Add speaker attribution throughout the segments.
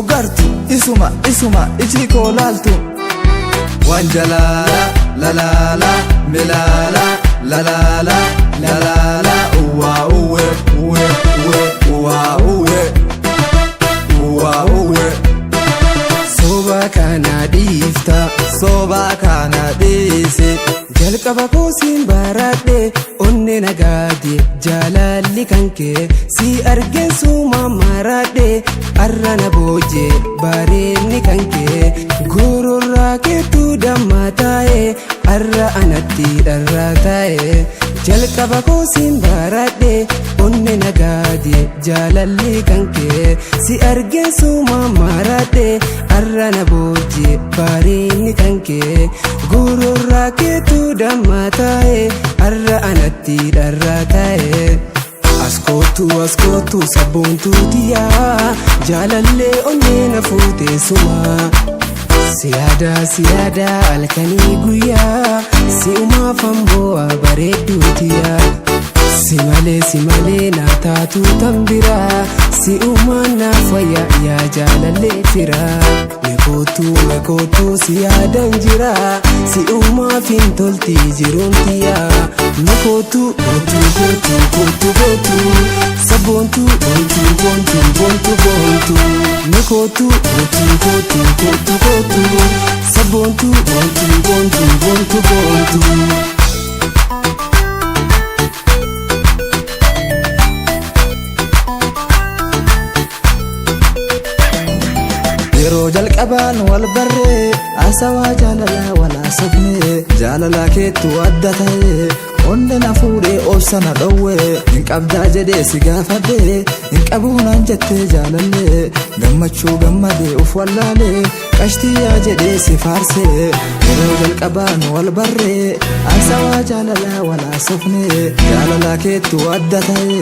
Speaker 1: gartu isuma iji koo laaltu wanjalala la la la milala la la la la la la uwa uwe uwe uwe uwa uwe uwa uwe
Speaker 2: soba kana dhiise jalqaba koo siin baradhe onne nagaade jaalalli kankee si argeen suuma maradhe arrana booje bareedni kankee gororraa keetu damma taa'e arra anatti dharraa taa'e jalqaba koo siin baradhe onne nagaade jaalalli kankee si argeen suuma maradhe arrana booje bareedni kankee gororraa keetu damma taa'e arra anatti dharraa taa'e askootu sabboontuu tiyaa jaalallee onnee na fuute suma siyaada halkanii guyyaa si umaafan boo'a bareedduu tiyaa si malee na taatu tan biraa si umaan naaf wayya yaa jaalallee firaa meekootu si yaadan jira si umaafin tolti jiruun tiyaa meekootu sabboontuu boontu meekootu sabboontuu boontu
Speaker 1: yeroo jalqabaan wal barree asawaa jaalalaa wal asafne jaalalaa keettu adda ta'e onne na fuudhee obsana dhowwe hin qabdaa jedhee si gaafadhe hin qabuunaan jettee jaalallee gammachuu gammadee uf wallaalee qashtiyaa jedhee si faarse yeroo jalqabaan wal barree asawaa jaalalaa wal asafne jaalalaa keettu adda ta'e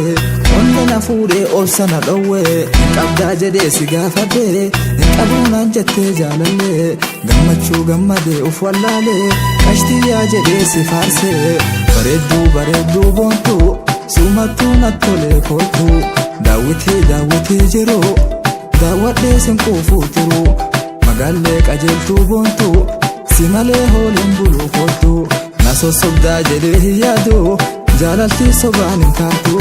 Speaker 1: onne na fuudhee obsana dhowwe hin qabdaa jedhee si gaafadhe hin qabuunaan jettee jaalallee gammachuu gammadee uf wallaalee qashtiyaa jedhee si faarse bareedduu boontu sumattuu nattolee kootu daawwitii jiruu daawwadhee sin quufuu tiruu magaallee qajeeltuu boontu si malee hooliin buluu kootu na sossobdaa jedhee hin yaadu jaalaltii sobaan hin taatu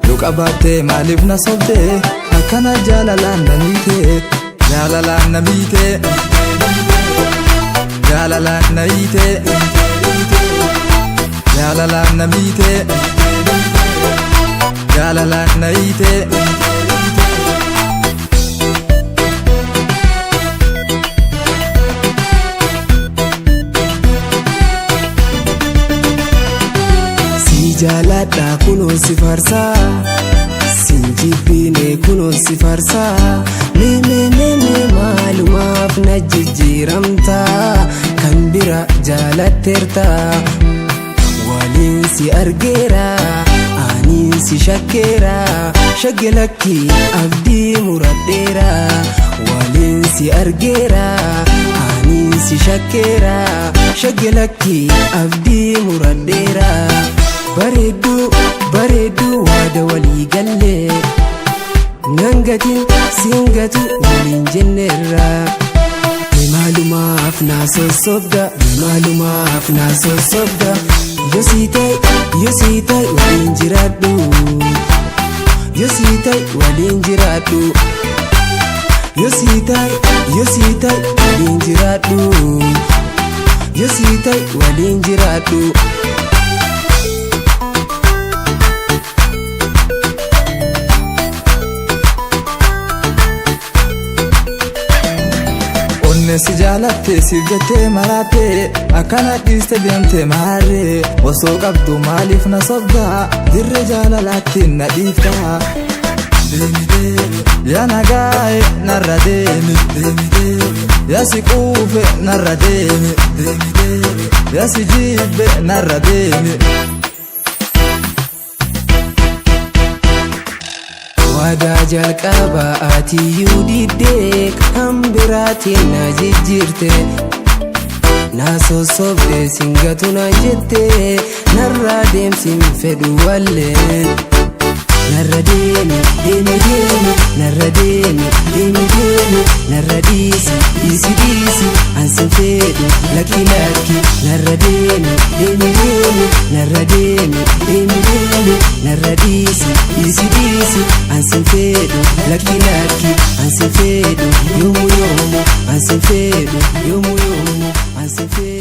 Speaker 1: yoo qabaattee maaliif na sobdee akkana jaalalaan na miite jaalalaa na miite
Speaker 2: si jaaladha kunoo si farsaa sin jibbine kunoo si farsaa mee maalumaaf na jijjiiramta kan bira jaalatteerta waliin si argeera aniin si shakkeera shaggelakki abdii muradheera waliin si argeera aniin si shakkeera shaggelakki abdii muradheera bareedduu waada walii gallee nangatiin singatu waliin jenneerra maalumaaf na sossobda yoo sii ta'e waliin jiraadhu yoo sii ta'e waliin jiraadhu yoo sii ta'e waliin jiraadhu yoo sii ta'e waliin jiraadhu
Speaker 1: si jaalatte siif jettee maraate akkana dhiiste deemte maarree osoo qabdu maaliif na sobdaa dirree jaalalaatti na dhiifta deemitee yaa nagaa'e narra deemi deemitee yaa si quufe narra deemi deemitee yaa si jibbe narra deemi
Speaker 2: waadaa jalqaba atiyyuu diddee kan biraatiin na jijjiirte na sossobde singatu na jette narraa deemsin fedhu wallee narra deemi deemi deemi narra deemi deemi deemi narra dhiisi dhiisi dhiisi ansin fedhu lakki lakki narra deemi deemi deemi narra deemi deemi deemi narra dhiisi dhiisi dhiisi ansin fedhu lakki lakki ansin fedhu yomu yomu ansin fedhu yomu yomu ansin fedhu